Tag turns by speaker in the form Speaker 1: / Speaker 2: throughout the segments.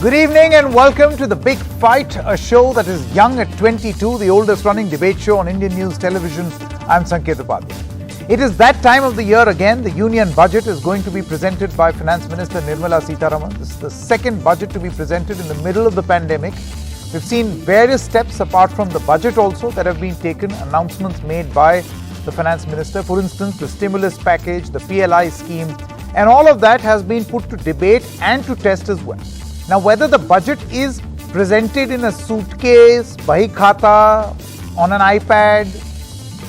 Speaker 1: Good evening and welcome to The Big Fight, a show that is young at 22, the oldest running debate show on Indian news television. I'm Sanket Upadhyay. It is that time of the year again. The union budget is going to be presented by Finance Minister Nirmala Sitharaman. This is the second budget to be presented in the middle of the pandemic. We've seen various steps apart from the budget also that have been taken, announcements made by the Finance Minister. For instance, the stimulus package, the PLI scheme, and all of that has been put to debate and to test as well. Now, whether the budget is presented in a suitcase, bahi khata, on an iPad,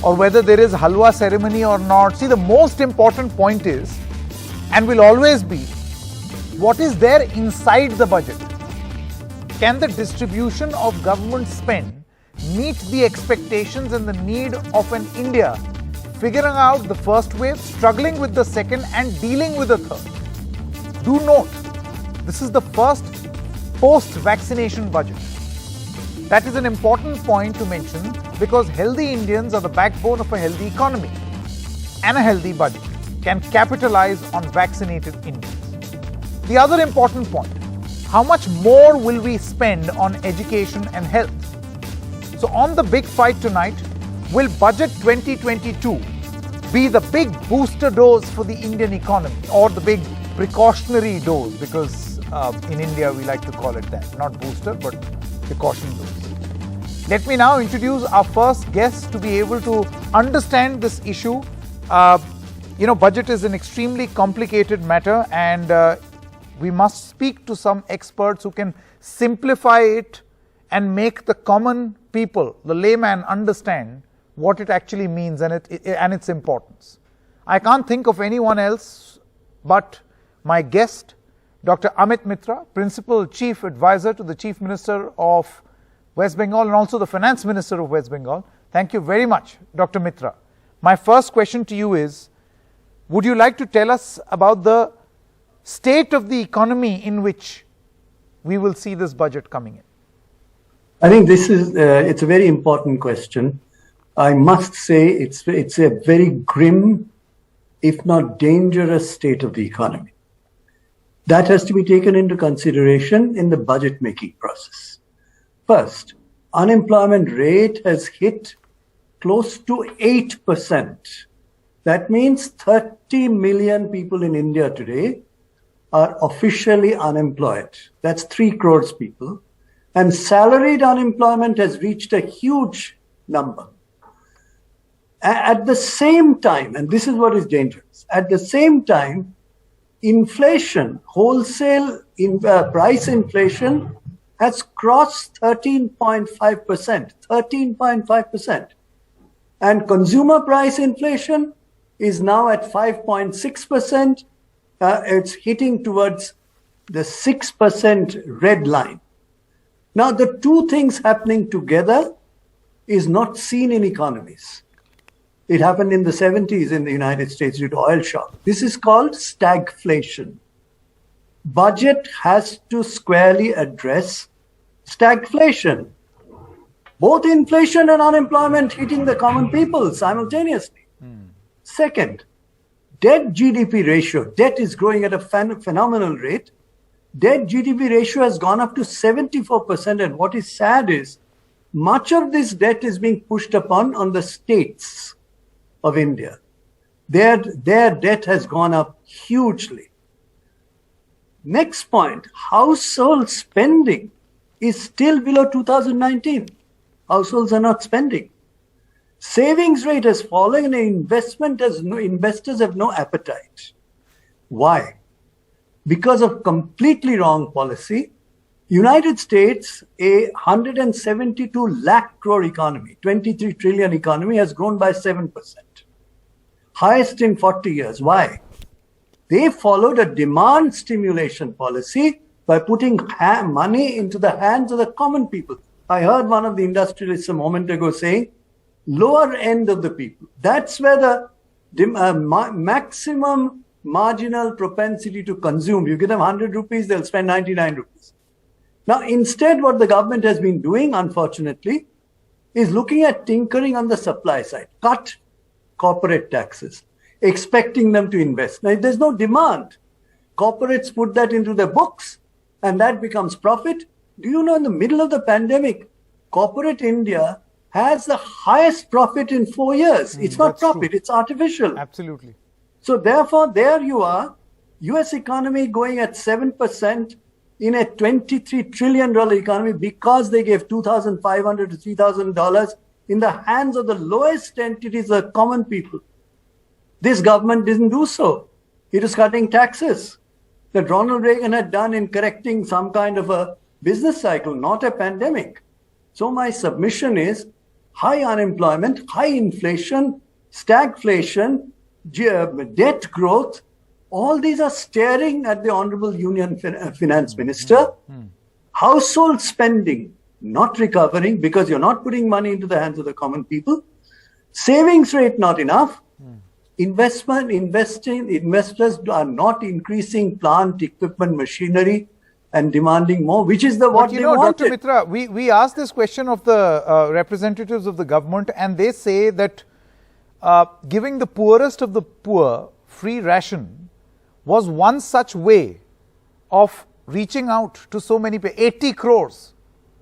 Speaker 1: or whether there is halwa ceremony or not, see, the most important point is, and will always be, what is there inside the budget? Can the distribution of government spend meet the expectations and the need of an India figuring out the first wave, struggling with the second, and dealing with the third? Do note, this is the first post-vaccination budget. That is an important point to mention because healthy Indians are the backbone of a healthy economy, and a healthy budget can capitalize on vaccinated Indians. The other important point, how much more will we spend on education and health? So on The Big Fight tonight, will Budget 2022 be the big booster dose for the Indian economy, or the big precautionary dose, because in India we like to call it that, not booster but precaution dose. Let me now introduce our first guest to be able to understand this issue. Budget is an extremely complicated matter, and we must speak to some experts who can simplify it and make the common people, the layman, understand what it actually means and its importance. I can't think of anyone else but my guest, Dr. Amit Mitra, Principal Chief Advisor to the Chief Minister of West Bengal and also the Finance Minister of West Bengal. Thank you very much, Dr. Mitra. My first question to you is, would you like to tell us about the state of the economy in which we will see this budget coming in?
Speaker 2: I think this is it's a very important question. I must say it's a very grim, if not dangerous, state of the economy. That has to be taken into consideration in the budget making process. First, unemployment rate has hit close to 8%. That means 30 million people in India today are officially unemployed. That's 3 crores people. And salaried unemployment has reached a huge number. At the same time, and this is what is dangerous, at the same time, inflation, wholesale price inflation has crossed 13.5%, 13.5%. And consumer price inflation is now at 5.6%. It's hitting towards the 6% red line. Now, the two things happening together is not seen in economies. It happened in the 70s in the United States due to oil shock. This is called stagflation. Budget has to squarely address stagflation. Both inflation and unemployment hitting the common people simultaneously. Second, debt GDP ratio. Debt is growing at a phenomenal rate. Debt GDP ratio has gone up to 74%. And what is sad is much of this debt is being pushed upon on the states of India. Their debt has gone up hugely. Next point, household spending is still below 2019. Households are not spending. Savings rate has fallen and investors have no appetite. Why? Because of completely wrong policy. United States, a 172 lakh crore economy, 23 trillion economy, has grown by 7%. Highest in 40 years. Why? They followed a demand stimulation policy by putting money into the hands of the common people. I heard one of the industrialists a moment ago saying, lower end of the people. That's where the maximum marginal propensity to consume. You give them 100 rupees, they'll spend 99 rupees. Now, instead, what the government has been doing, unfortunately, is looking at tinkering on the supply side. Cut corporate taxes, expecting them to invest. Now, if there's no demand, corporates put that into their books and that becomes profit. Do you know, in the middle of the pandemic, corporate India has the highest profit in 4 years. It's not profit, it's artificial.
Speaker 1: Absolutely.
Speaker 2: So therefore, there you are, US economy going at 7% in a $23 trillion economy because they gave $2,500 to $3,000 in the hands of the lowest entities, the common people. This government didn't do so. It is cutting taxes that Ronald Reagan had done in correcting some kind of a business cycle, not a pandemic. So my submission is high unemployment, high inflation, stagflation, debt growth. All these are staring at the Honorable Union Finance Minister. Household spending not recovering because you're not putting money into the hands of the common people. Savings rate not enough. Investors are not increasing plant, equipment, machinery and demanding more, which is what they wanted.
Speaker 1: Dr. Mitra, we asked this question of the representatives of the government, and they say that giving the poorest of the poor free ration was one such way of reaching out to so many people. 80 crores.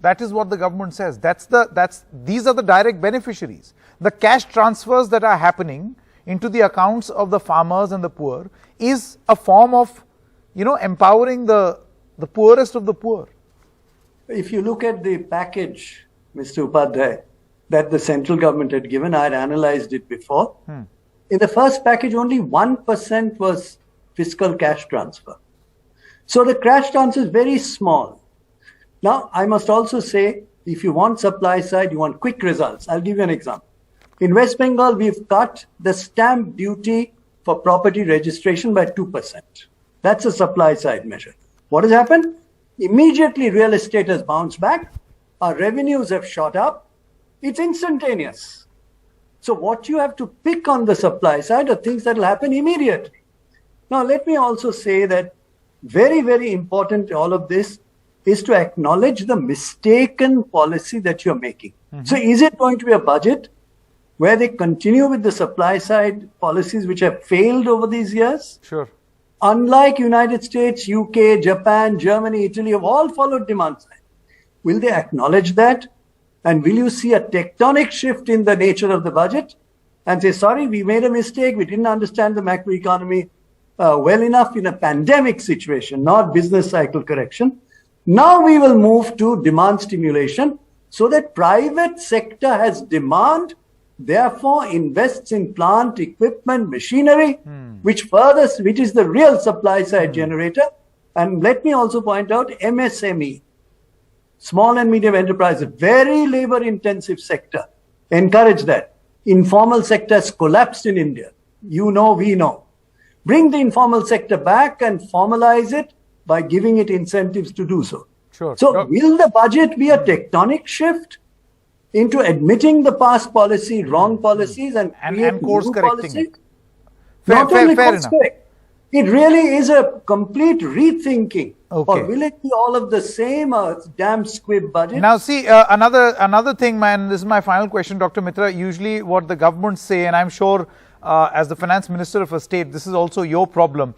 Speaker 1: That is what the government says. These are the direct beneficiaries. The cash transfers that are happening into the accounts of the farmers and the poor is a form of, empowering the poorest of the poor.
Speaker 2: If you look at the package, Mr. Upadhyay, that the central government had given, I had analyzed it before. In the first package, only 1% was fiscal cash transfer. So the cash transfer is very small. Now, I must also say, if you want supply side, you want quick results. I'll give you an example. In West Bengal, we've cut the stamp duty for property registration by 2%. That's a supply side measure. What has happened? Immediately, real estate has bounced back. Our revenues have shot up. It's instantaneous. So what you have to pick on the supply side are things that will happen immediately. Now, let me also say that very, very important to all of this is to acknowledge the mistaken policy that you're making. So is it going to be a budget where they continue with the supply side policies which have failed over these years?
Speaker 1: Sure.
Speaker 2: Unlike United States, UK, Japan, Germany, Italy have all followed demand side. Will they acknowledge that? And will you see a tectonic shift in the nature of the budget and say, sorry, we made a mistake. We didn't understand the macroeconomy well enough in a pandemic situation, not business cycle correction. Now we will move to demand stimulation so that private sector has demand, therefore invests in plant, equipment, machinery, which is the real supply side generator. And let me also point out MSME, small and medium enterprise, a very labor intensive sector. Encourage that. Informal sector has collapsed in India. You know, we know. Bring the informal sector back and formalize it by giving it incentives to do so.
Speaker 1: Sure.
Speaker 2: So will the budget be a tectonic shift into admitting the past policy, wrong policies and
Speaker 1: course correcting it?
Speaker 2: Not only course correct. It really is a complete rethinking. Or will it be all of the same damn squib budget?
Speaker 1: Now see, another thing, man, this is my final question, Dr. Mitra. Usually what the governments say, and I'm sure as the Finance Minister of a state, this is also your problem.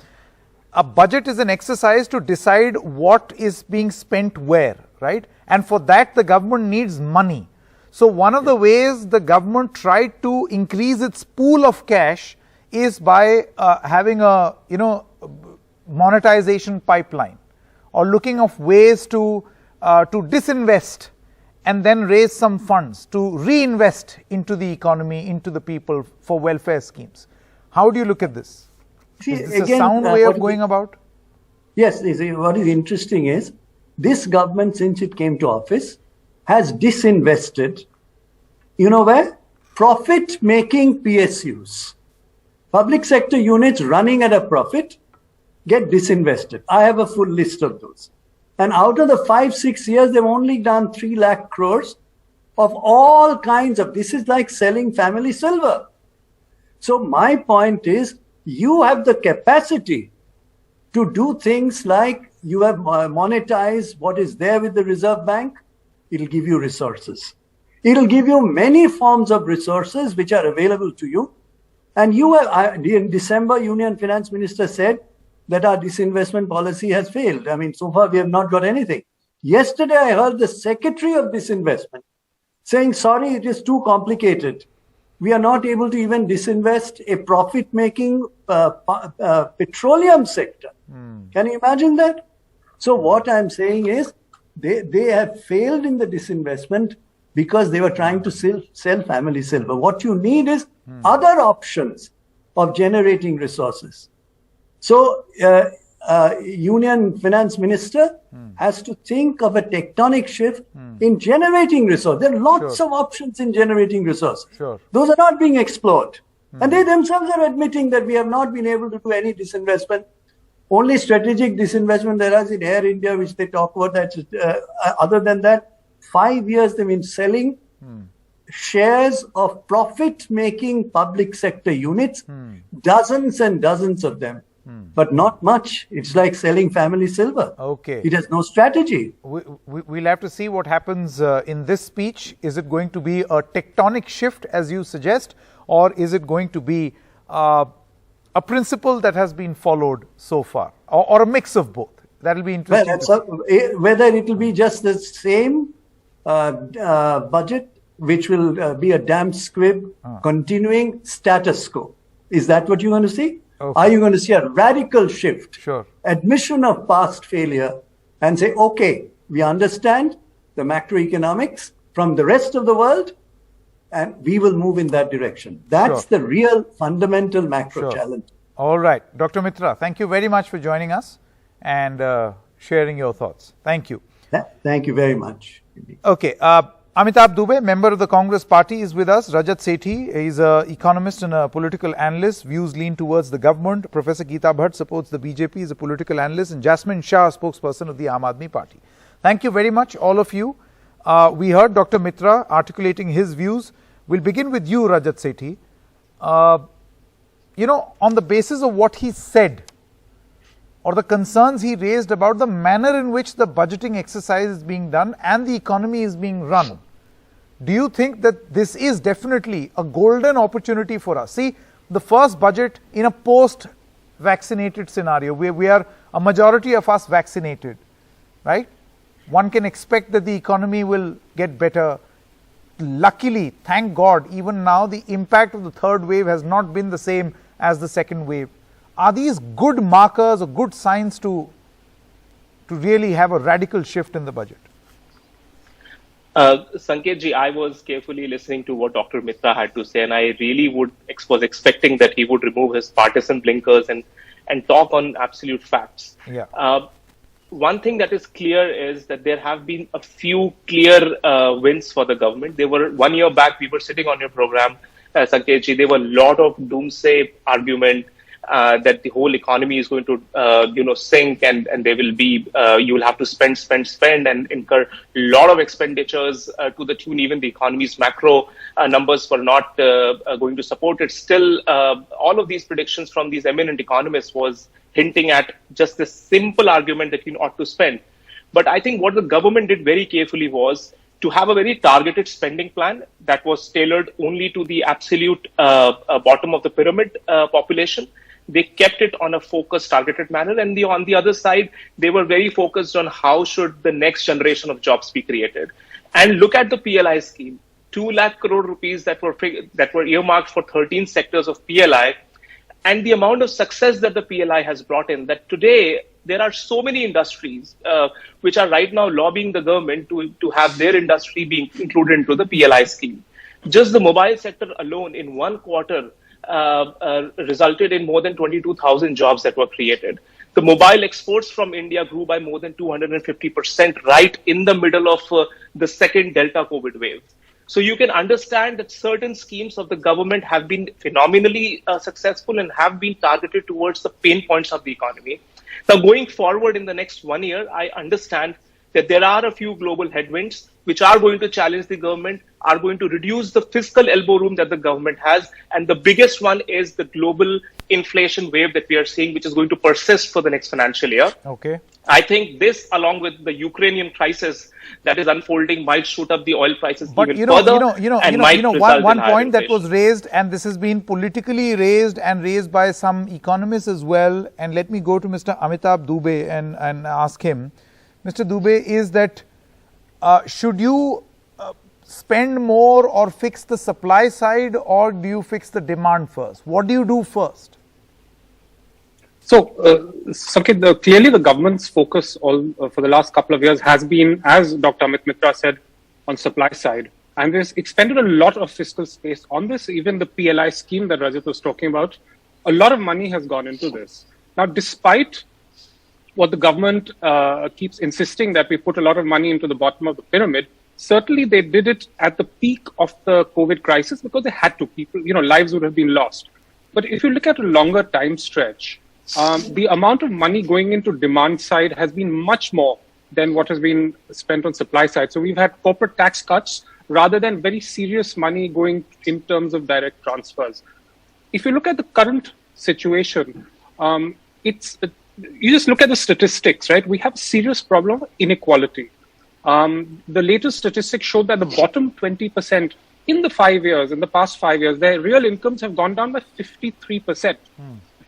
Speaker 1: A budget is an exercise to decide what is being spent where, right? And for that, the government needs money. So one of the ways the government tried to increase its pool of cash is by having a, monetization pipeline, or looking of ways to disinvest and then raise some funds to reinvest into the economy, into the people for welfare schemes. How do you look at this?
Speaker 2: See,
Speaker 1: is this a sound way of going about?
Speaker 2: Yes, what is interesting is this government, since it came to office, has disinvested, you know where? Profit-making PSUs. Public sector units running at a profit get disinvested. I have a full list of those. And out of the 5-6 years, they've only done 3 lakh crores of all kinds of, this is like selling family silver. So my point is, you have the capacity to do things like you have monetized what is there with the Reserve Bank. It'll give you resources. It'll give you many forms of resources which are available to you. And you have, in December, Union Finance Minister said, that our disinvestment policy has failed. I mean, so far we have not got anything. Yesterday, I heard the Secretary of Disinvestment saying, sorry, it is too complicated. We are not able to even disinvest a profit-making petroleum sector. Can you imagine that? So what I'm saying is they have failed in the disinvestment because they were trying to sell family silver. What you need is other options of generating resources. So Union Finance Minister has to think of a tectonic shift in generating resources. There are lots of options in generating resources. Those are not being explored. And they themselves are admitting that we have not been able to do any disinvestment. Only strategic disinvestment there is in Air India, which they talk about. That's, other than that, 5 years they've been selling shares of profit-making public sector units, dozens and dozens of them. But not much. It's like selling family silver.
Speaker 1: Okay.
Speaker 2: It has no strategy.
Speaker 1: We'll have to see what happens in this speech. Is it going to be a tectonic shift, as you suggest, or is it going to be a principle that has been followed so far, or a mix of both? That will be interesting.
Speaker 2: Well, whether it will be just the same budget, which will be a damp squib, continuing status quo. Is that what you're going to see? Okay. Are you going to see a radical shift, admission of past failure, and say, okay, we understand the macroeconomics from the rest of the world, and we will move in that direction? That's the real fundamental macro challenge.
Speaker 1: All right. Dr. Mitra, thank you very much for joining us and sharing your thoughts. Thank you.
Speaker 2: Thank you very much.
Speaker 1: Okay. Amitabh Dubey, member of the Congress party, is with us. Rajat Sethi is an economist and a political analyst. Views lean towards the government. Professor Geeta Bhatt supports the BJP, is a political analyst. And Jasmine Shah, spokesperson of the Aam Aadmi Party. Thank you very much, all of you. We heard Dr. Mitra articulating his views. We'll begin with you, Rajat Sethi. On the basis of what he said, or the concerns he raised about the manner in which the budgeting exercise is being done and the economy is being run, do you think that this is definitely a golden opportunity for us? See, the first budget in a post-vaccinated scenario, where we are a majority of us vaccinated, right? One can expect that the economy will get better. Luckily, thank God, even now the impact of the third wave has not been the same as the second wave. Are these good markers or good signs to really have a radical shift in the budget?
Speaker 3: Sanketji, I was carefully listening to what Dr. Mitra had to say, and I really was expecting that he would remove his partisan blinkers and talk on absolute facts. One thing that is clear is that there have been a few clear wins for the government. They were 1 year back, we were sitting on your program, Sanketji, there were a lot of doomsday argument that the whole economy is going to, sink and there will be, you will have to spend and incur a lot of expenditures to the tune even the economy's macro numbers were not going to support it. Still, all of these predictions from these eminent economists was hinting at just this simple argument that you ought to spend. But I think what the government did very carefully was to have a very targeted spending plan that was tailored only to the absolute bottom of the pyramid population. They kept it on a focused, targeted manner. And on the other side, they were very focused on how should the next generation of jobs be created. And look at the PLI scheme, 2 lakh crore rupees that were earmarked for 13 sectors of PLI. And the amount of success that the PLI has brought in, that today there are so many industries which are right now lobbying the government to have their industry being included into the PLI scheme. Just the mobile sector alone in 1 quarter resulted in more than 22,000 jobs that were created. The mobile exports from India grew by more than 250% right in the middle of the second Delta COVID wave. So you can understand that certain schemes of the government have been phenomenally successful and have been targeted towards the pain points of the economy. Now, going forward in the next 1 year, I understand that there are a few global headwinds which are going to challenge the government. are going to reduce the fiscal elbow room that the government has. And the biggest one is the global inflation wave that we are seeing, which is going to persist for the next financial year.
Speaker 1: Okay.
Speaker 3: I think this, along with the Ukrainian crisis that is unfolding, might shoot up the oil prices even further.
Speaker 1: One point that was raised, and this has been politically raised and raised by some economists as well. And let me go to Mr. Amitabh Dubey and ask him. Mr. Dubey, is that should you spend more or fix the supply side, or do you fix the demand first? What do you do first?
Speaker 4: So, Sanket, clearly the government's focus for the last couple of years has been, as Dr. Amit Mitra said, on supply side. And there's expended a lot of fiscal space on this. Even the PLI scheme that Rajat was talking about, a lot of money has gone into this. Now, despite what the government keeps insisting that we put a lot of money into the bottom of the pyramid, certainly they did it at the peak of the COVID crisis because they had to. People, lives would have been lost. But if you look at a longer time stretch, the amount of money going into demand side has been much more than what has been spent on supply side. So we've had corporate tax cuts rather than very serious money going in terms of direct transfers. If you look at the current situation, you just look at the statistics, right? We have a serious problem of inequality. The latest statistics show that the bottom 20% in the past 5 years, their real incomes have gone down by 53%.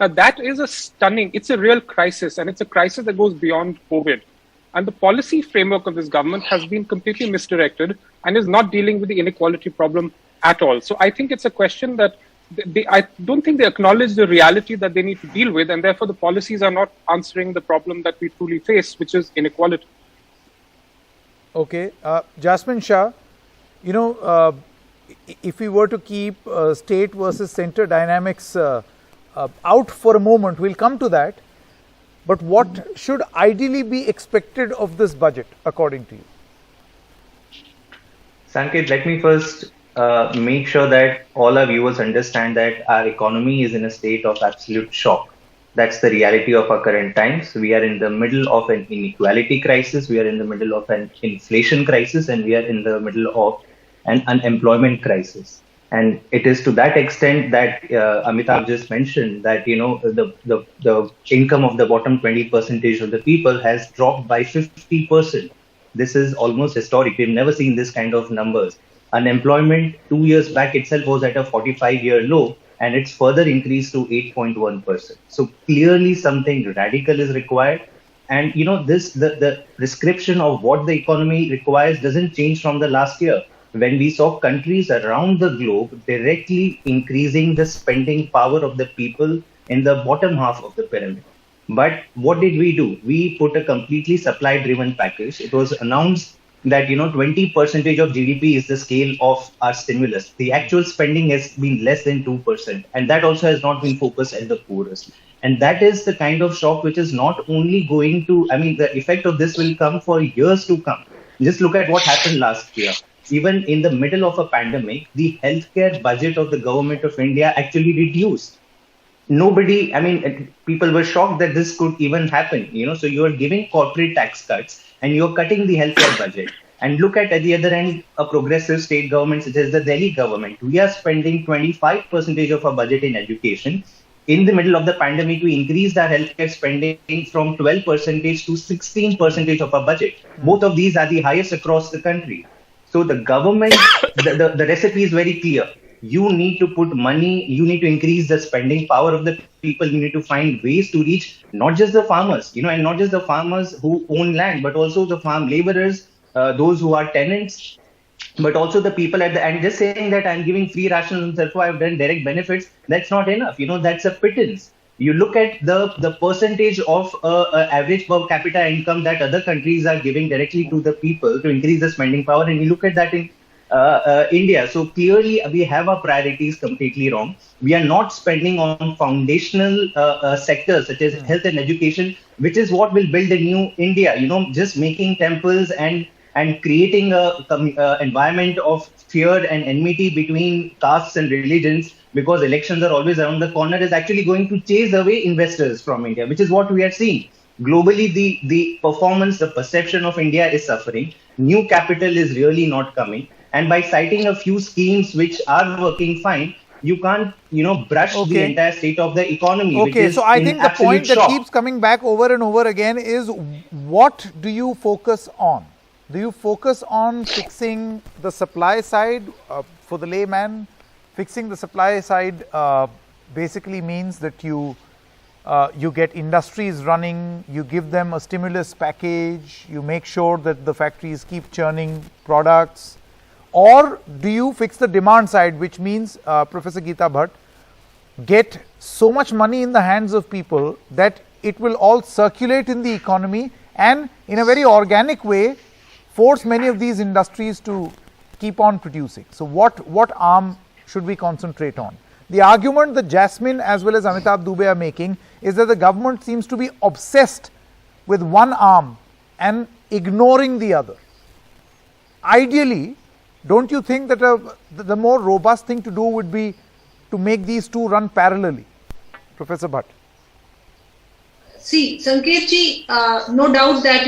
Speaker 4: Now, that is it's a real crisis, and it's a crisis that goes beyond COVID. And the policy framework of this government has been completely misdirected and is not dealing with the inequality problem at all. So I think it's a question that I don't think they acknowledge the reality that they need to deal with, and therefore the policies are not answering the problem that we truly face, which is inequality.
Speaker 1: Okay. Jasmine Shah, if we were to keep state versus center dynamics out for a moment, we'll come to that. But what should ideally be expected of this budget, according to you?
Speaker 5: Sanket, let me first make sure that all our viewers understand that our economy is in a state of absolute shock. That's the reality of our current times. We are in the middle of an inequality crisis, we are in the middle of an inflation crisis, and we are in the middle of an unemployment crisis. And it is to that extent that Amitabh just mentioned that, the income of the bottom 20% of the people has dropped by 50%. This is almost historic. We've never seen this kind of numbers. Unemployment 2 years back itself was at a 45-year low, and it's further increased to 8.1%. So clearly something radical is required. And, the prescription of what the economy requires doesn't change from the last year, when we saw countries around the globe directly increasing the spending power of the people in the bottom half of the pyramid. But what did we do? We put a completely supply-driven package. It was announced that 20% of GDP is the scale of our stimulus. The actual spending has been less than 2%, and that also has not been focused at the poorest. And that is the kind of shock which is not only going to, the effect of this will come for years to come. Just look at what happened last year. Even in the middle of a pandemic, the healthcare budget of the government of India actually reduced. People were shocked that this could even happen. So you're giving corporate tax cuts and you're cutting the healthcare budget. And look at the other end, a progressive state government such as the Delhi government. We are spending 25% of our budget in education. In the middle of the pandemic, we increased our healthcare spending from 12% to 16% of our budget. Both of these are the highest across the country. So the government, the recipe is very clear. You need to put money, you need to increase the spending power of the people, you need to find ways to reach not just the farmers, and not just the farmers who own land, but also the farm laborers, those who are tenants, but also the people at the end. Just saying that I'm giving free rations and therefore I've done direct benefits, that's not enough. That's a pittance. You look at the percentage of average per capita income that other countries are giving directly to the people to increase the spending power, and you look at that in India. So clearly we have our priorities completely wrong. We are not spending on foundational sectors such as health and education, which is what will build a new India. Just making temples and creating a environment of fear and enmity between castes and religions, because elections are always around the corner, is actually going to chase away investors from India, which is what we are seeing. Globally, the performance, the perception of India is suffering. New capital is really not coming. And by citing a few schemes which are working fine, you can't, brush the entire state of the economy.
Speaker 1: Okay,
Speaker 5: which is
Speaker 1: so I
Speaker 5: in
Speaker 1: think the
Speaker 5: absolute
Speaker 1: point that
Speaker 5: shock.
Speaker 1: keeps coming back over and over again is, what do you focus on? Do you focus on fixing the supply side? For the layman, fixing the supply side basically means that you get industries running, you give them a stimulus package, you make sure that the factories keep churning products. Or do you fix the demand side, which means, Professor Geeta Bhatt, get so much money in the hands of people that it will all circulate in the economy and in a very organic way force many of these industries to keep on producing? So what arm should we concentrate on? The argument that Jasmine as well as Amitabh Dubey are making is that the government seems to be obsessed with one arm and ignoring the other. Ideally, don't you think that the more robust thing to do would be to make these two run parallelly? Professor Bhatt.
Speaker 6: See, Sanketji, no doubt that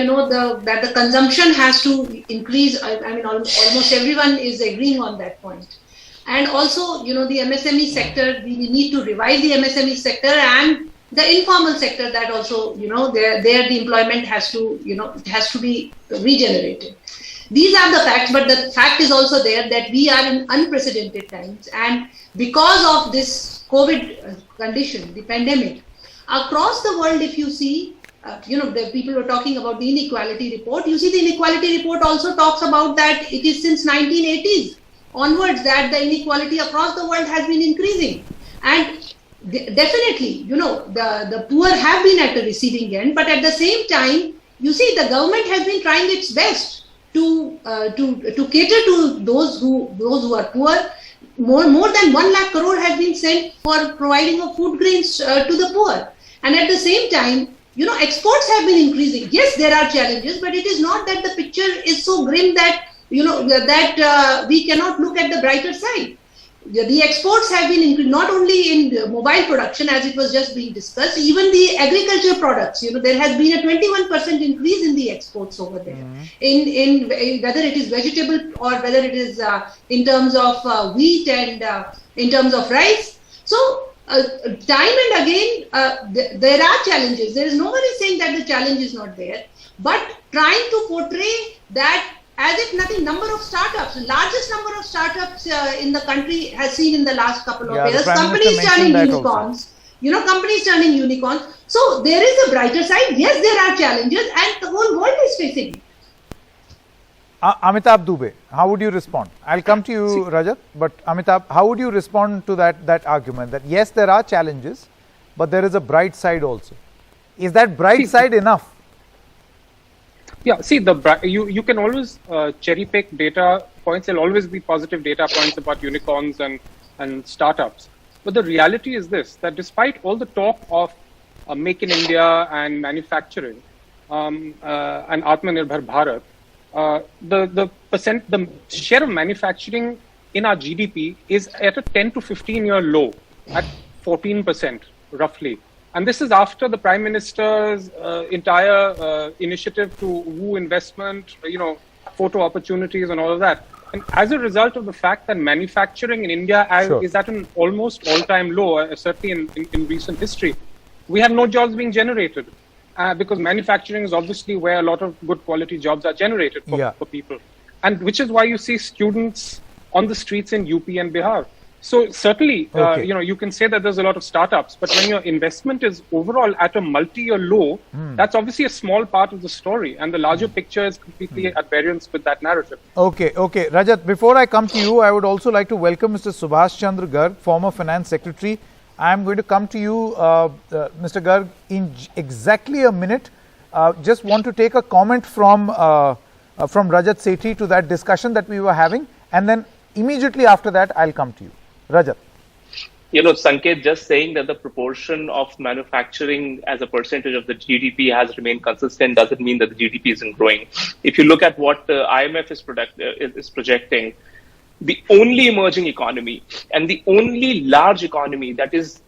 Speaker 6: that the consumption has to increase. I mean, almost everyone is agreeing on that point. And also, the MSME sector, we need to revive the MSME sector and the informal sector. That also, there the employment has to, it has to be regenerated. These are the facts, but the fact is also there that we are in unprecedented times, and because of this COVID condition, the pandemic, across the world, if you see, the people were talking about the inequality report. You see, the inequality report also talks about that it is since 1980s onwards that the inequality across the world has been increasing, and definitely, the poor have been at the receiving end, but at the same time, you see, the government has been trying its best to cater to those who are poor. More than 1 lakh crore has been sent for providing of food grains to the poor, and at the same time, exports have been increasing. Yes, there are challenges, but it is not that the picture is so grim that that we cannot look at the brighter side. The exports have been increased not only in mobile production, as it was just being discussed, even the agriculture products. There has been a 21% increase in the exports over there, in whether it is vegetable or whether it is in terms of wheat and in terms of rice. So time and again, there are challenges. There is nobody saying that the challenge is not there, but trying to portray that as if nothing. Number of startups, largest number of startups in the country has seen in the last couple of years. Companies turning unicorns, companies turning unicorns. So there is a brighter side. Yes, there are challenges, and the whole world is facing it.
Speaker 1: Amitabh Dubey, how would you respond? I'll come to you, Rajat, but Amitabh, how would you respond to that argument that yes, there are challenges, but there is a bright side also? Is that bright side enough?
Speaker 4: Yeah, see, you can always cherry pick data points. There'll always be positive data points about unicorns and startups. But the reality is this, that despite all the talk of Make in India and manufacturing and Atmanirbhar Bharat, the share of manufacturing in our GDP is at a 10 to 15 year low at 14% roughly. And this is after the Prime Minister's entire initiative to woo investment, photo opportunities and all of that. And as a result of the fact that manufacturing in India is at an almost all-time low, certainly in recent history, we have no jobs being generated because manufacturing is obviously where a lot of good quality jobs are generated for people. And which is why you see students on the streets in UP and Bihar. So certainly, you can say that there's a lot of startups, but when your investment is overall at a multi-year low, that's obviously a small part of the story, and the larger picture is completely at variance with that narrative. Okay.
Speaker 1: Rajat, before I come to you, I would also like to welcome Mr. Subhash Chandra Garg, former Finance Secretary. I am going to come to you, Mr. Garg, in exactly a minute. Just want to take a comment from Rajat Sethi to that discussion that we were having, and then immediately after that, I'll come to you. Rajat.
Speaker 3: Sanket, just saying that the proportion of manufacturing as a percentage of the GDP has remained consistent doesn't mean that the GDP isn't growing. If you look at what the IMF is projecting, the only emerging economy and the only large economy that is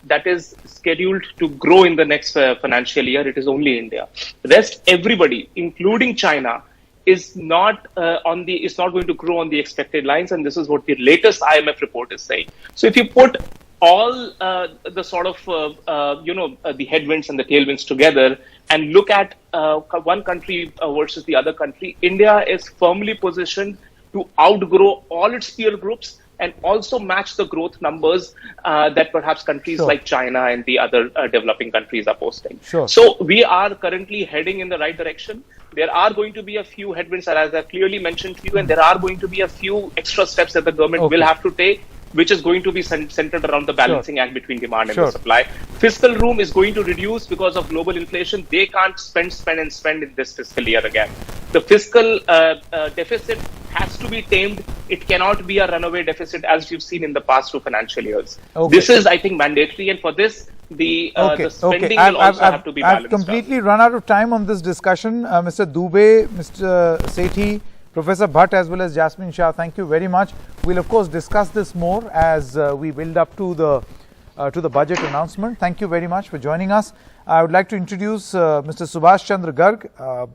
Speaker 3: scheduled to grow in the next financial year, it is only India. Rest everybody, including China, is not is not going to grow on the expected lines, and this is what the latest IMF report is saying. So if you put all the sort of the headwinds and the tailwinds together and look at one country versus the other country, India is firmly positioned to outgrow all its peer groups and also match the growth numbers that perhaps countries like China and the other developing countries are posting. So we are currently heading in the right direction. There are going to be a few headwinds, as I've clearly mentioned to you, and there are going to be a few extra steps that the government will have to take, which is going to be centered around the balancing act between demand and the supply. Fiscal room is going to reduce because of global inflation. They can't spend in this fiscal year again. The fiscal deficit has to be tamed. It cannot be a runaway deficit as we've seen in the past 2 financial years. This is, I think, mandatory, and for this, the spending will also have to be balanced.
Speaker 1: I've completely run out of time on this discussion. Mr. Dubey, Mr. Sethi, Professor Bhatt, as well as Jasmine Shah, thank you very much. We'll of course discuss this more as we build up to the budget announcement. Thank you very much for joining us. I would like to introduce Mr. Subhash Chandra Garg.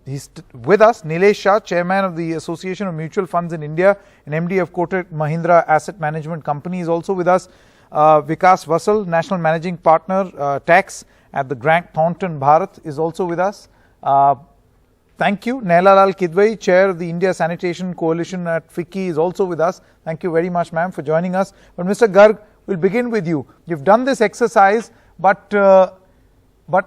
Speaker 1: He's with us. Nilesh Shah, Chairman of the Association of Mutual Funds in India and MD of Kotak Mahindra Asset Management Company, is also with us. Vikas Vassal, National Managing Partner, Tax at the Grant Thornton Bharat, is also with us. Thank you. Naila Lal Kidwai, Chair of the India Sanitation Coalition at FICCI, is also with us. Thank you very much, ma'am, for joining us. But Mr. Garg, we'll begin with you. You've done this exercise, but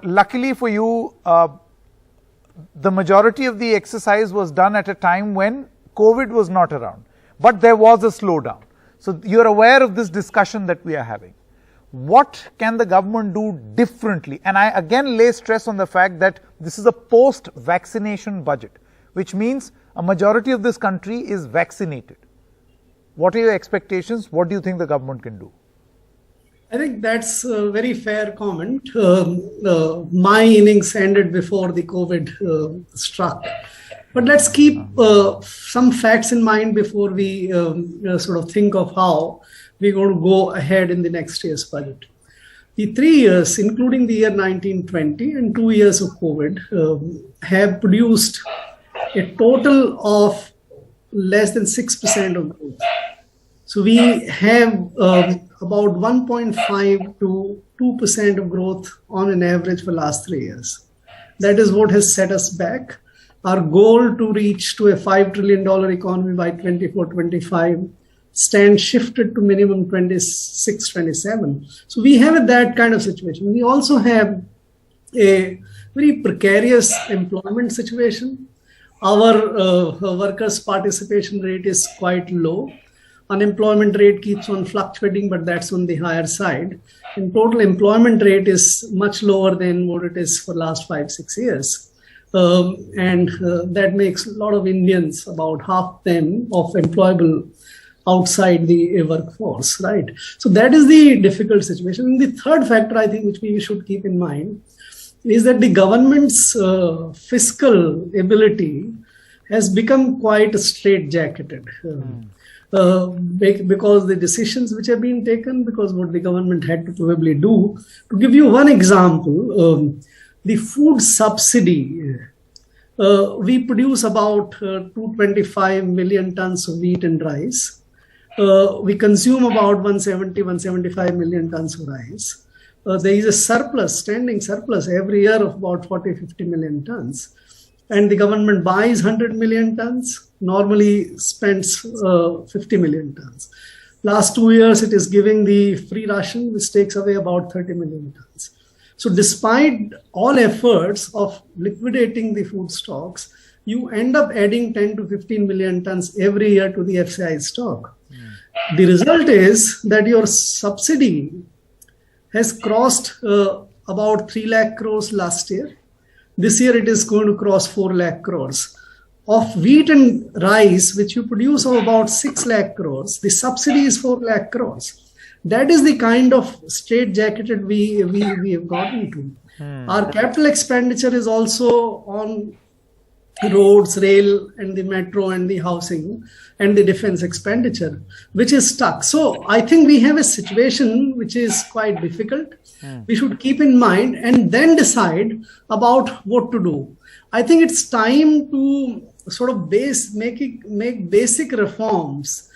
Speaker 1: luckily for you, the majority of the exercise was done at a time when COVID was not around. But there was a slowdown. So you're aware of this discussion that we are having. What can the government do differently? And I again lay stress on the fact that this is a post-vaccination budget, which means a majority of this country is vaccinated. What are your expectations? What do you think the government can do?
Speaker 7: I think that's a very fair comment. My innings ended before the COVID struck. But let's keep some facts in mind before we sort of think of how we're going to go ahead in the next year's budget. The 3 years, including the year 1920 and 2 years of COVID, have produced a total of less than 6% of growth. So we have about 1.5 to 2% of growth on an average for the last 3 years. That is what has set us back. Our goal to reach to a $5 trillion economy by 24-25 stands shifted to minimum 26-27. So we have that kind of situation. We also have a very precarious employment situation. Our workers' participation rate is quite low. Unemployment rate keeps on fluctuating, but that's on the higher side. And total employment rate is much lower than what it is for the last 5-6 years. That makes a lot of Indians, about half them, of employable outside the workforce, right? So that is the difficult situation. And the third factor, I think, which we should keep in mind is that the government's fiscal ability has become quite straitjacketed. Because the decisions which have been taken, because what the government had to probably do. To give you one example, the food subsidy, we produce about 225 million tons of wheat and rice. We consume about 175 million tons of rice. There is a surplus, standing surplus every year of about 40-50 million tons. And the government buys 100 million tons, normally spends 50 million tons. Last 2 years, it is giving the free ration, which takes away about 30 million tons. So despite all efforts of liquidating the food stocks, you end up adding 10 to 15 million tons every year to the FCI stock. The result is that your subsidy has crossed about 3 lakh crores last year. This year it is going to cross 4 lakh crores. Of wheat and rice, which you produce of about 6 lakh crores, the subsidy is 4 lakh crores. That is the kind of straitjacketed we have gotten to. Our capital expenditure is also on roads, rail, and the metro, and the housing, and the defense expenditure, which is stuck. So I think we have a situation which is quite difficult. We should keep in mind and then decide about what to do. I think it's time to sort of make basic reforms.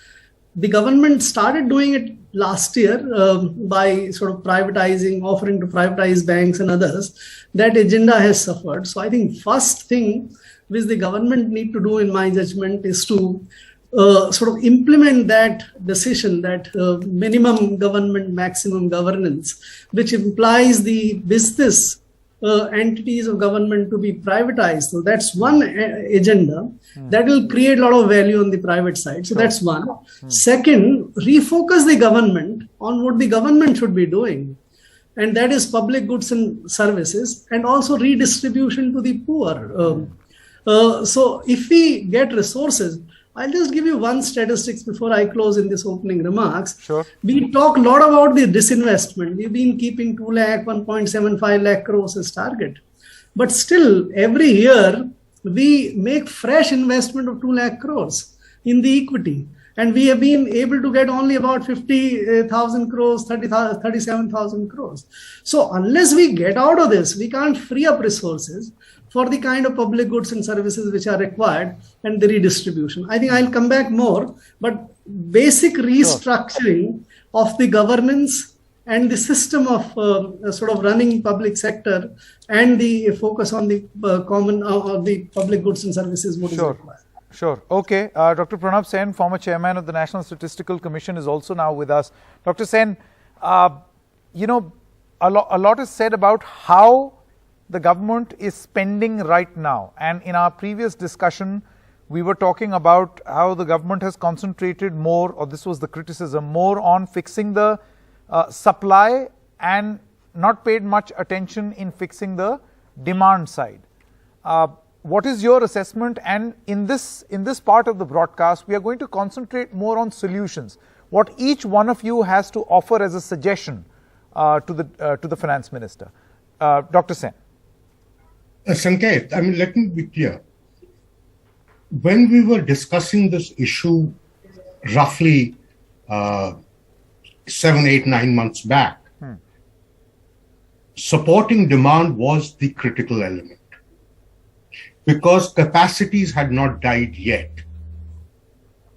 Speaker 7: The government started doing it last year by sort of offering to privatize banks and others. That agenda has suffered. So I think first thing which the government need to do, in my judgment, is to sort of implement that decision, that minimum government, maximum governance, which implies the business entities of government to be privatized. So that's one agenda that will create a lot of value on the private side. So that's one. Second, refocus the government on what the government should be doing. And that is public goods and services, and also redistribution to the poor. So if we get resources, I'll just give you one statistics before I close in this opening remarks.
Speaker 1: Sure.
Speaker 7: We talk a lot about the disinvestment. We've been keeping 2 lakh, 1.75 lakh crores as target. But still, every year, we make fresh investment of 2 lakh crores in the equity. And we have been able to get only about 50,000 crores, 37,000 crores. So unless we get out of this, we can't free up resources for the kind of public goods and services which are required and the redistribution. I think I'll come back more, but basic restructuring of the governance and the system of sort of running public sector and the focus on the the public goods and services would is required.
Speaker 1: Sure. Okay. Dr. Pranab Sen, former chairman of the National Statistical Commission, is also now with us. Dr. Sen, you know, a lot is said about how the government is spending right now. And in our previous discussion, we were talking about how the government has concentrated more, or this was the criticism, more on fixing the supply and not paid much attention in fixing the demand side. What is your assessment? And in this part of the broadcast, we are going to concentrate more on solutions. What each one of you has to offer as a suggestion to the Finance Minister. Dr. Sen.
Speaker 8: Sanket, I mean, let me be clear. When we were discussing this issue roughly 7, 8, 9 months back, supporting demand was the critical element because capacities had not died yet.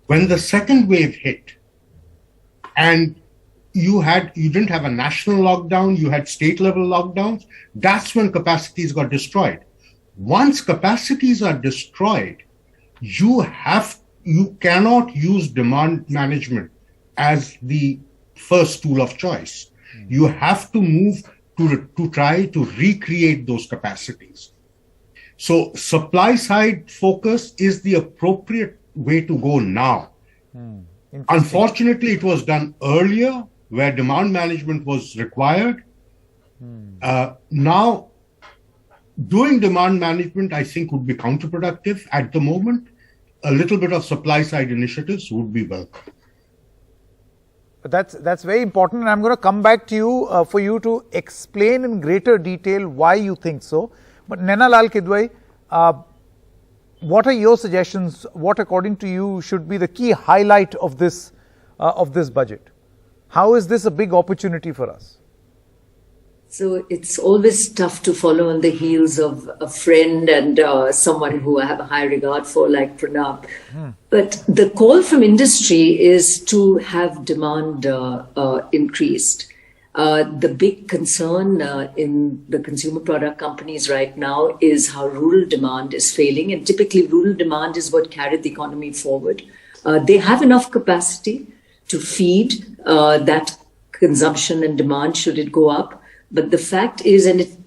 Speaker 8: When the second wave hit and you didn't have a national lockdown, you had state level lockdowns, that's when capacities got destroyed. Once capacities are destroyed, you cannot use demand management as the first tool of choice. You have to move to try to recreate those capacities. So supply side focus is the appropriate way to go now. Unfortunately, it was done earlier where demand management was required. Now, doing demand management, I think, would be counterproductive at the moment. A little bit of supply side initiatives would be welcome.
Speaker 1: That's very important, and I'm going to come back to you for you to explain in greater detail why you think so. But Naina Lal Kidwai, what are your suggestions? What, according to you, should be the key highlight of this budget? How is this a big opportunity for us?
Speaker 9: So it's always tough to follow on the heels of a friend and someone who I have a high regard for, like Pranab. But the call from industry is to have demand increased. The big concern in the consumer product companies right now is how rural demand is failing. And typically rural demand is what carried the economy forward. They have enough capacity to feed that consumption and demand should it go up. But the fact is,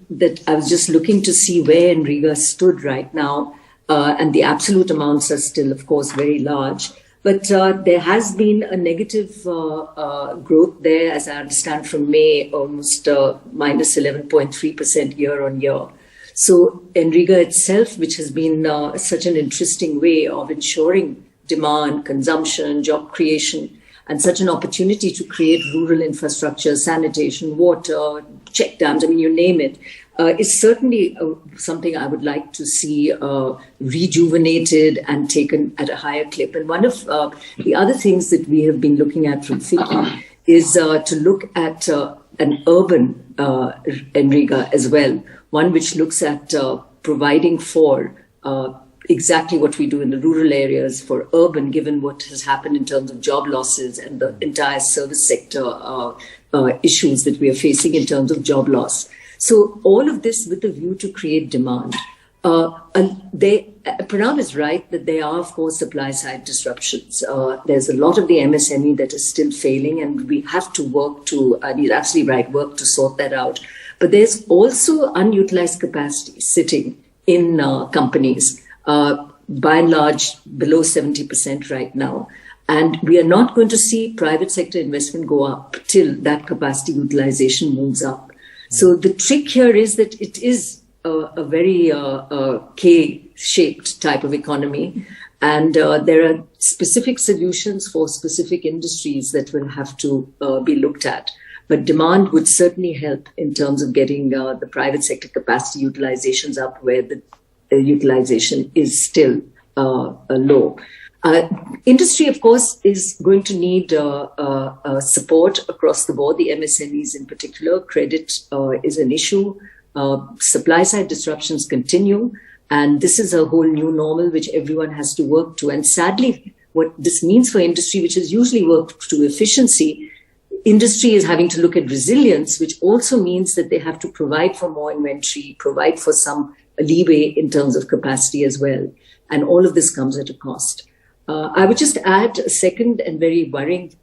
Speaker 9: that I was just looking to see where NREGA stood right now, and the absolute amounts are still, of course, very large. But there has been a negative growth there, as I understand from May, almost minus 11.3% year on year. So NREGA itself, which has been such an interesting way of ensuring demand, consumption, job creation, and such an opportunity to create rural infrastructure, sanitation, water, check dams, I mean, you name it, is certainly something I would like to see rejuvenated and taken at a higher clip. And one of the other things that we have been looking at from FICCI is to look at an urban NREGA as well, one which looks at providing for exactly what we do in the rural areas for urban, given what has happened in terms of job losses and the entire service sector issues that we are facing in terms of job loss. So all of this with a view to create demand. Pranav is right that there are, of course, supply side disruptions. There's a lot of the MSME that is still failing, and we have to work to, you're absolutely right, work to sort that out. But there's also unutilized capacity sitting in companies, by and large below 70% right now. And we are not going to see private sector investment go up till that capacity utilization moves up. So the trick here is that it is a very K-shaped type of economy. And there are specific solutions for specific industries that will have to be looked at. But demand would certainly help in terms of getting the private sector capacity utilizations up where the utilization is still low. Industry, of course, is going to need support across the board. The MSMEs in particular, credit is an issue. Supply side disruptions continue. And this is a whole new normal which everyone has to work to. And sadly, what this means for industry, which has usually worked to efficiency, industry is having to look at resilience, which also means that they have to provide for more inventory, provide for some leeway in terms of capacity as well. And all of this comes at a cost. I would just add a second and very worrying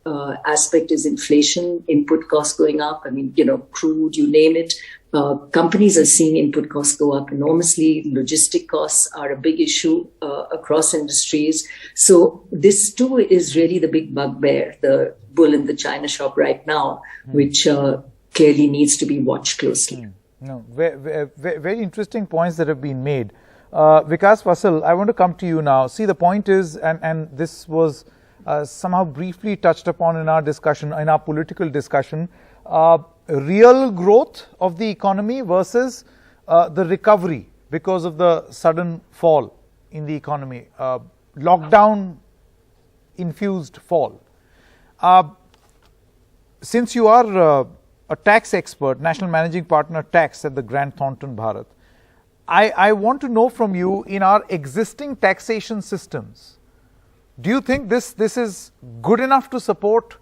Speaker 9: aspect is inflation, input costs going up. I mean, crude, you name it. Companies are seeing input costs go up enormously. Logistic costs are a big issue across industries. So this too is really the big bugbear, the bull in the china shop right now, which clearly needs to be watched closely.
Speaker 1: No, very interesting points that have been made. Vikas Fasal, I want to come to you now. See, the point is, and this was somehow briefly touched upon in our discussion, in our political discussion, real growth of the economy versus the recovery because of the sudden fall in the economy, lockdown-infused fall. Since you are a tax expert, National Managing Partner Tax at the Grant Thornton Bharat, I want to know from you, in our existing taxation systems, do you think this is good enough to support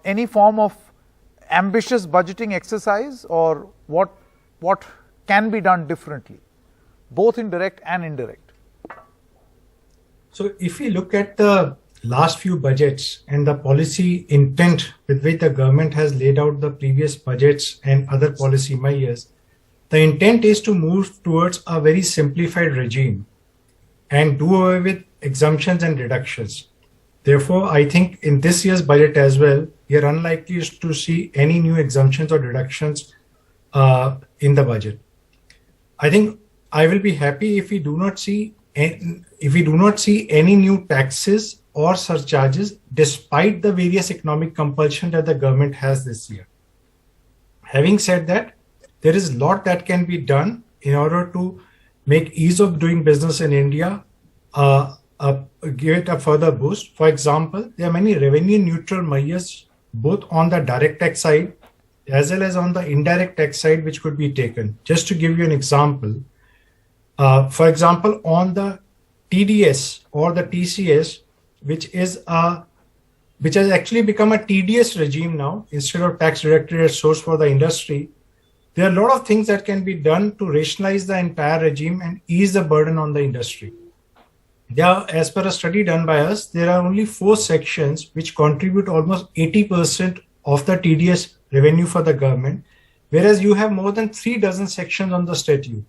Speaker 1: any form of ambitious budgeting exercise, or what can be done differently, both in direct and indirect?
Speaker 10: So if we look at the last few budgets and the policy intent with which the government has laid out the previous budgets and other policy measures, the intent is to move towards a very simplified regime and do away with exemptions and reductions. Therefore, I think in this year's budget as well, we are unlikely to see any new exemptions or reductions in the budget. I think I will be happy if we do not see any new taxes or surcharges despite the various economic compulsion that the government has this year. Having said that, there is a lot that can be done in order to make ease of doing business in India, give it a further boost. For example, there are many revenue neutral measures both on the direct tax side as well as on the indirect tax side which could be taken. Just to give you an example, for example, on the TDS or the TCS, which has actually become a TDS regime now instead of tax deducted at source for the industry, there are a lot of things that can be done to rationalize the entire regime and ease the burden on the industry. As per a study done by us, there are only 4 sections which contribute almost 80% of the TDS revenue for the government, whereas you have more than 3 dozen sections on the statute.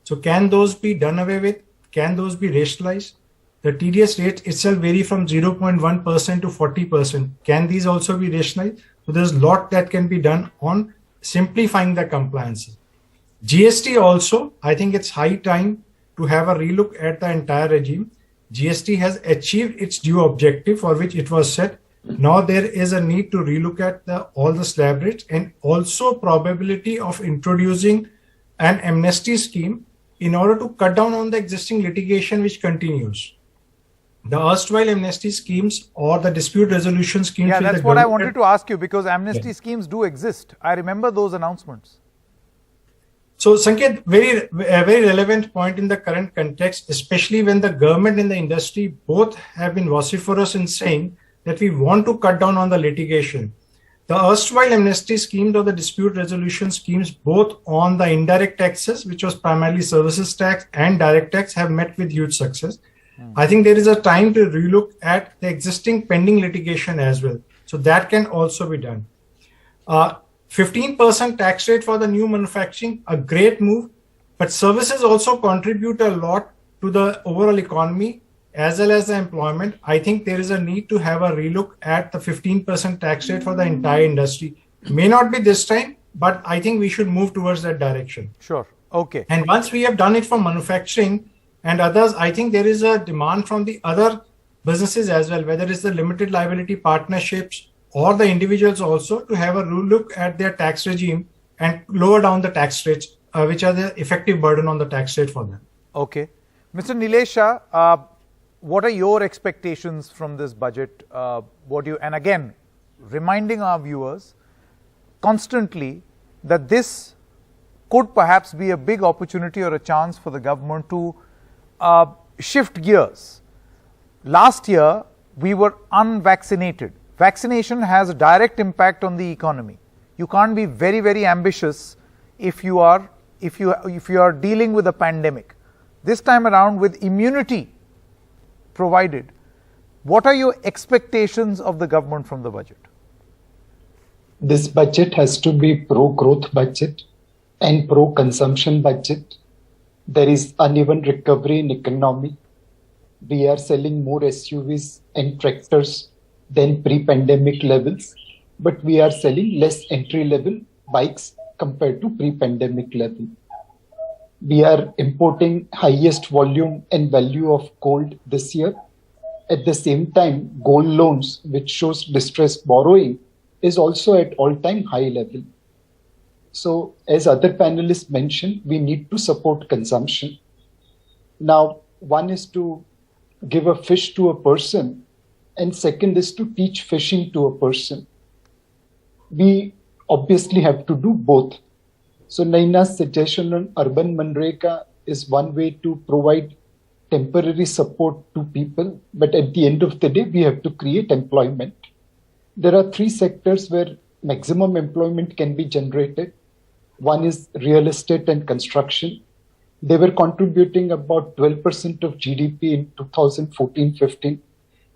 Speaker 10: So can those be done away with? Can those be rationalized? The TDS rates itself vary from 0.1% to 40%. Can these also be rationalized? So there's a lot that can be done on simplifying the compliance. GST also, I think it's high time to have a relook at the entire regime. GST has achieved its due objective for which it was set. Now there is a need to relook at all the slab rates and also probability of introducing an amnesty scheme in order to cut down on the existing litigation which continues. The erstwhile amnesty schemes or the dispute resolution schemes.
Speaker 1: Yeah, that's what I wanted to ask you, because amnesty schemes do exist. I remember those announcements.
Speaker 10: So, Sanket, very relevant point in the current context, especially when the government and the industry both have been vociferous in saying that we want to cut down on the litigation. The erstwhile amnesty schemes or the dispute resolution schemes, both on the indirect taxes, which was primarily services tax, and direct tax, have met with huge success. I think there is a time to relook at the existing pending litigation as well. So that can also be done. 15% tax rate for the new manufacturing, a great move, but services also contribute a lot to the overall economy as well as the employment. I think there is a need to have a relook at the 15% tax rate for the entire industry. May not be this time, but I think we should move towards that direction.
Speaker 1: Sure. Okay.
Speaker 10: And once we have done it for manufacturing and others, I think there is a demand from the other businesses as well, whether it's the limited liability partnerships or the individuals also, to have a look at their tax regime and lower down the tax rates, which are the effective burden on the tax rate for them.
Speaker 1: Okay. Mr. Nilesha, what are your expectations from this budget? And again, reminding our viewers constantly that this could perhaps be a big opportunity or a chance for the government to shift gears. Last year, we were unvaccinated. Vaccination has a direct impact on the economy. You can't be very, very ambitious if you are dealing with a pandemic. This time around, with immunity provided, what are your expectations of the government from the budget?
Speaker 11: This budget has to be pro-growth budget and pro-consumption budget. There is uneven recovery in economy. We are selling more SUVs and tractors than pre-pandemic levels, but we are selling less entry-level bikes compared to pre-pandemic level. We are importing highest volume and value of gold this year. At the same time, gold loans, which shows distressed borrowing, is also at all-time high level. So, as other panelists mentioned, we need to support consumption. Now, one is to give a fish to a person, and second is to teach fishing to a person. We obviously have to do both. So Naina's suggestion on urban Manreka is one way to provide temporary support to people, but at the end of the day, we have to create employment. There are three sectors where maximum employment can be generated. One is real estate and construction. They were contributing about 12% of GDP in 2014-15.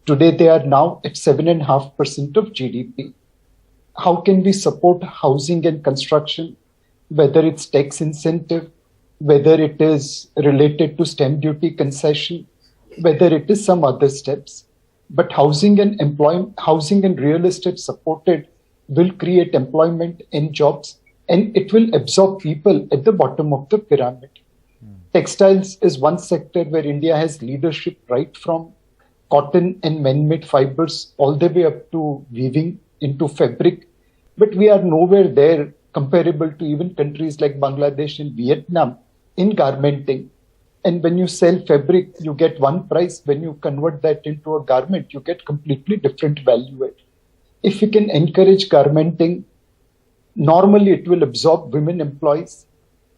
Speaker 11: Today, they are now at 7.5% of GDP. How can we support housing and construction, whether it's tax incentive, whether it is related to stamp duty concession, whether it is some other steps? But housing and real estate supported will create employment and jobs, and it will absorb people at the bottom of the pyramid. Textiles is one sector where India has leadership, right from cotton and man-made fibers all the way up to weaving into fabric. But we are nowhere there comparable to even countries like Bangladesh and Vietnam in garmenting. And when you sell fabric, you get one price. When you convert that into a garment, you get completely different value add. If you can encourage garmenting, normally it will absorb women employees.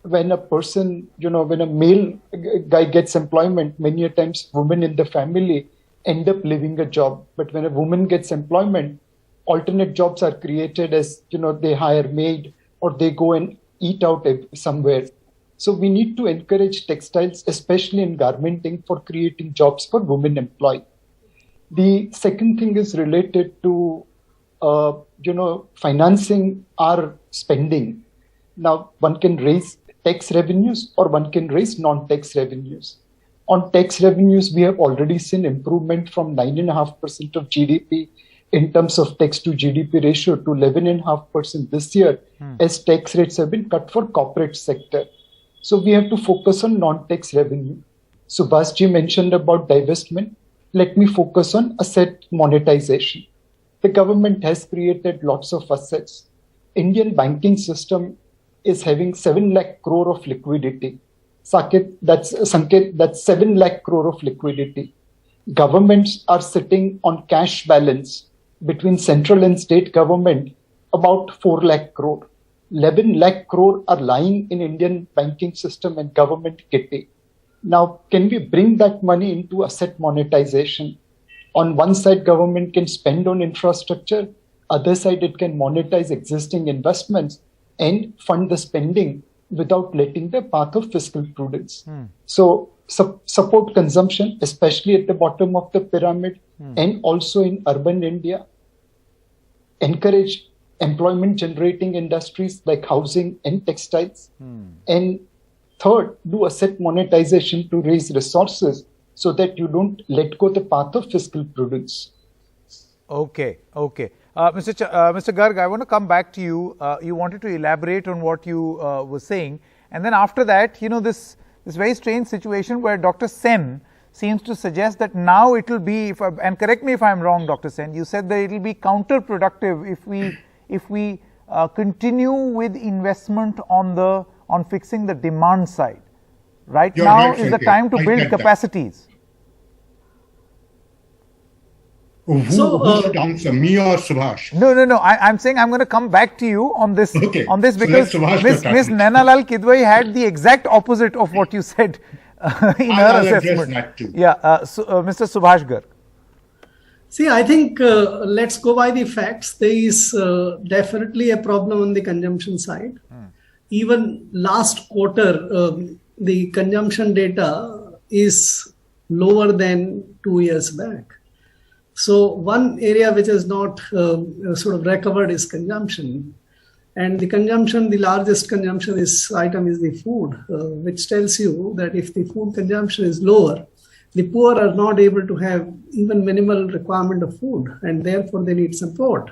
Speaker 11: When a person, when a male guy gets employment, many a times women in the family end up leaving a job. But when a woman gets employment, alternate jobs are created as, they hire maid or they go and eat out somewhere. So we need to encourage textiles, especially in garmenting, for creating jobs for women employed. The second thing is related to, financing our spending. Now, one can raise tax revenues or one can raise non-tax revenues. On tax revenues, we have already seen improvement from 9.5% of GDP in terms of tax to GDP ratio to 11.5% this year, as tax rates have been cut for corporate sector. So we have to focus on non-tax revenue. Subhasji mentioned about divestment. Let me focus on asset monetization. The government has created lots of assets. Indian banking system is having 7 lakh crore of liquidity. Sanket, that's 7 lakh crore of liquidity. Governments are sitting on cash balance between central and state government about 4 lakh crore. 11 lakh crore are lying in Indian banking system and government kitty. Now, can we bring that money into asset monetization? On one side, government can spend on infrastructure. Other side, it can monetize existing investments and fund the spending without letting the path of fiscal prudence. So, support consumption, especially at the bottom of the pyramid and also in urban India. Encourage employment generating industries like housing and textiles. And third, do asset monetization to raise resources so that you don't let go the path of fiscal prudence.
Speaker 1: Okay. Mr. Garg, I want to come back to you. You wanted to elaborate on what you were saying. And then after that, this very strange situation where Dr. Sen seems to suggest that now it will be, and correct me if I'm wrong, Dr. Sen, you said that it will be counterproductive if we continue with investment on fixing the demand side. Right now is the time to build capacities.
Speaker 8: Who should answer, me or Subhash?
Speaker 1: No. I'm saying I'm going to come back to you on this.
Speaker 8: Okay.
Speaker 1: On this because Miss Nainalal Kidwai had the exact opposite of what you said in her assessment.
Speaker 8: That too.
Speaker 1: Yeah, Mr. Subhash Garg.
Speaker 7: See, I think let's go by the facts. There is definitely a problem on the consumption side. Even last quarter, the consumption data is lower than 2 years back. So one area which is not sort of recovered is consumption. And the consumption, the largest consumption item is the food, which tells you that if the food consumption is lower, the poor are not able to have even minimal requirement of food, and therefore they need support.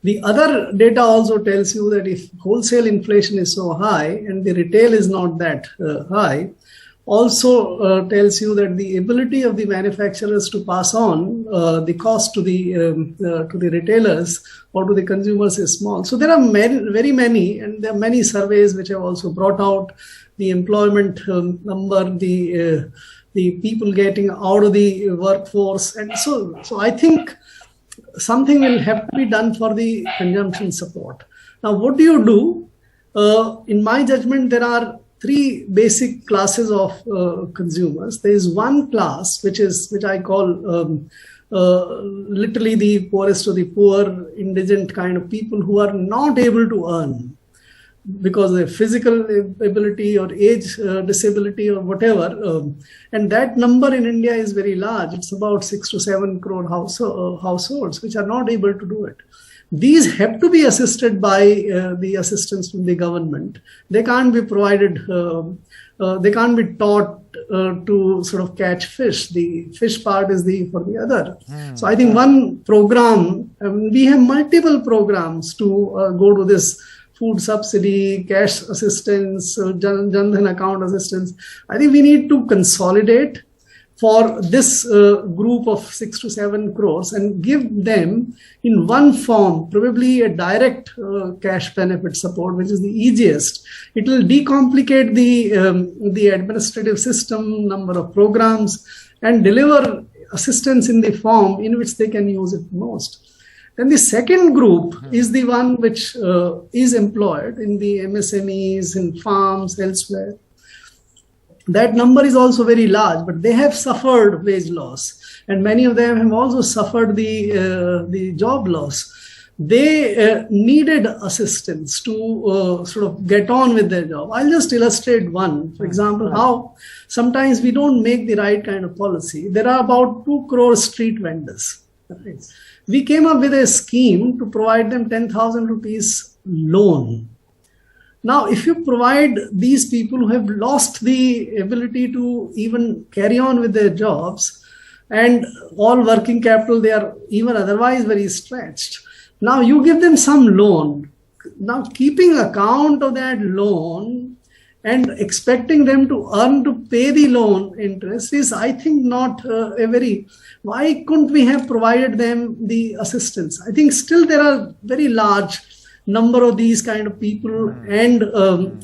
Speaker 7: The other data also tells you that if wholesale inflation is so high and the retail is not that high, also tells you that the ability of the manufacturers to pass on the cost to the retailers or to the consumers is small. So there are very many, and there are many surveys which have also brought out the employment number, the people getting out of the workforce, and so I think something will have to be done for the consumption support. Now, what do you do? In my judgment, there are three basic classes of consumers. There is one class which I call literally the poorest of the poor, indigent kind of people who are not able to earn because of their physical ability or age disability or whatever. And that number in India is very large. It's about 6 to 7 crore households which are not able to do it. These have to be assisted by the assistance from the government. They can't be provided, they can't be taught to sort of catch fish. The fish part is for the other. So I think one program, we have multiple programs to go to this food subsidy, cash assistance, Jan Dhan account assistance. I think we need to consolidate for this group of 6 to 7 crores and give them in one form, probably a direct cash benefit support, which is the easiest. It will decomplicate the administrative system, number of programs, and deliver assistance in the form in which they can use it most. Then the second group is the one which is employed in the MSMEs, in farms, elsewhere. That number is also very large, but they have suffered wage loss, and many of them have also suffered the job loss. They needed assistance to sort of get on with their job. I'll just illustrate one. For example, how sometimes we don't make the right kind of policy. There are about 2 crore street vendors. Right? We came up with a scheme to provide them 10,000 rupees loan. Now, if you provide these people who have lost the ability to even carry on with their jobs and all working capital, they are even otherwise very stretched. Now, you give them some loan. Now, keeping account of that loan and expecting them to earn to pay the loan interest is, I think, not a very... Why couldn't we have provided them the assistance? I think still there are very large number of these kind of people and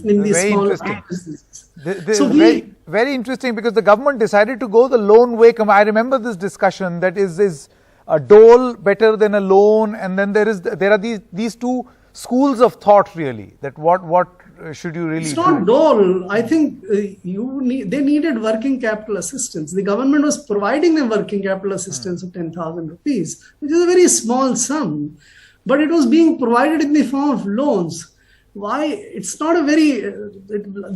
Speaker 7: in these small businesses.
Speaker 1: So very interesting, because the government decided to go the loan way. I remember this discussion that is a dole better than a loan, and then there are these two schools of thought really, that what should you really
Speaker 7: It's
Speaker 1: do?
Speaker 7: not dole. I think they needed working capital assistance. The government was providing them working capital assistance of 10,000 rupees, which is a very small sum, but it was being provided in the form of loans. Why? It's not a very,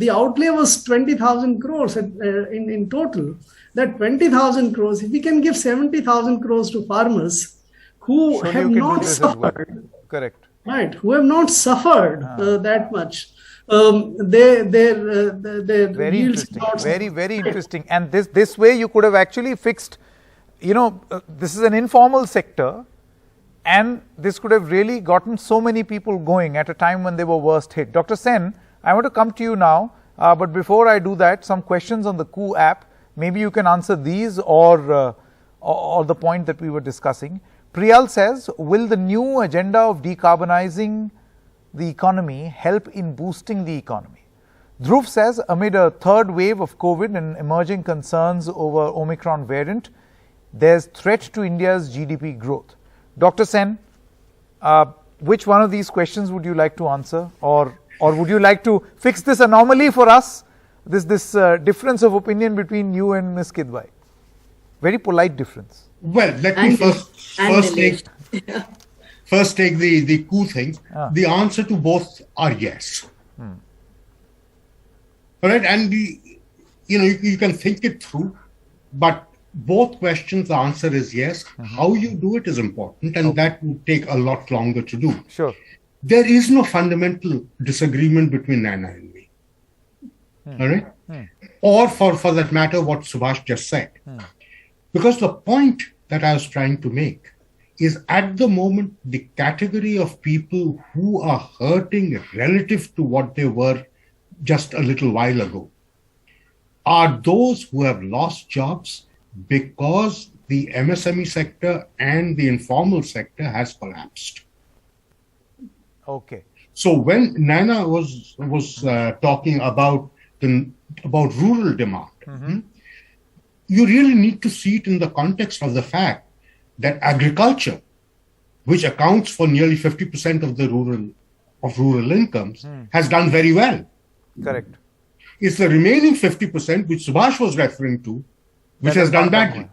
Speaker 7: the outlay was 20,000 crores in total. That 20,000 crores, if we can give 70,000 crores to farmers who have not suffered.
Speaker 1: Correct.
Speaker 7: Right, who have not suffered that much. Their
Speaker 1: very
Speaker 7: yields
Speaker 1: interesting. Very interesting. And this way you could have actually fixed, this is an informal sector, and this could have really gotten so many people going at a time when they were worst hit. Dr. Sen, I want to come to you now, but before I do that, some questions on the KOO app. Maybe you can answer these or the point that we were discussing. Priyal says, will the new agenda of decarbonizing the economy help in boosting the economy? Dhruv says, amid a third wave of COVID and emerging concerns over Omicron variant, there's threat to India's GDP growth. Dr. Sen, which one of these questions would you like to answer, or would you like to fix this anomaly for us, this difference of opinion between you and Ms. Kidwai? Very polite difference.
Speaker 8: Well, let me first take the KOO thing. The answer to both are yes. All right, and you can think it through, but both questions, the answer is yes. How you do it is important, and that would take a lot longer to do.
Speaker 1: Sure.
Speaker 8: There is no fundamental disagreement between Nana and me. All right? Or for that matter, what Subhash just said. Because the point that I was trying to make is, at the moment, the category of people who are hurting relative to what they were just a little while ago are those who have lost jobs because the MSME sector and the informal sector has collapsed.
Speaker 1: Okay.
Speaker 8: So when Nana was talking about rural demand, you really need to see it in the context of the fact that agriculture, which accounts for nearly 50% of the rural incomes, has done very well.
Speaker 1: Correct.
Speaker 8: It's the remaining 50%, which Subhash was referring to, which has done badly.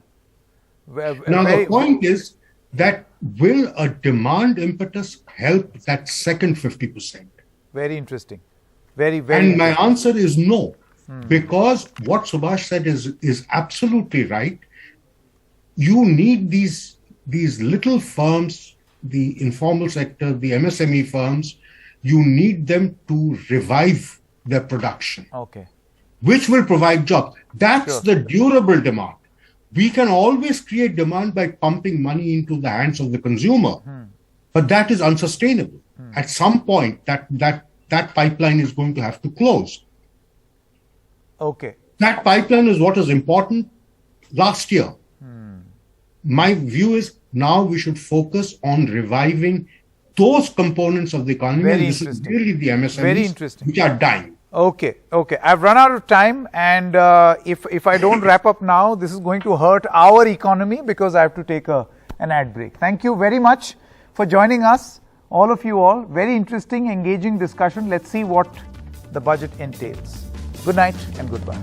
Speaker 8: Now, the point is that will a demand impetus help that second 50%?
Speaker 1: Very interesting. Very
Speaker 8: And my answer is no, because what Subhash said is absolutely right. You need these little firms, the informal sector, the MSME firms, you need them to revive their production.
Speaker 1: Okay.
Speaker 8: Which will provide jobs. That's the durable demand. We can always create demand by pumping money into the hands of the consumer, but that is unsustainable. At some point, that pipeline is going to have to close.
Speaker 1: Okay.
Speaker 8: That pipeline is what is important last year. My view is now we should focus on reviving those components of the economy.
Speaker 1: Very
Speaker 8: this
Speaker 1: interesting.
Speaker 8: is really the MSMEs which are dying.
Speaker 1: Okay. I've run out of time, and if I don't wrap up now, this is going to hurt our economy because I have to take an ad break. Thank you very much for joining us, all of you all. Very interesting, engaging discussion. Let's see what the budget entails. Good night and goodbye.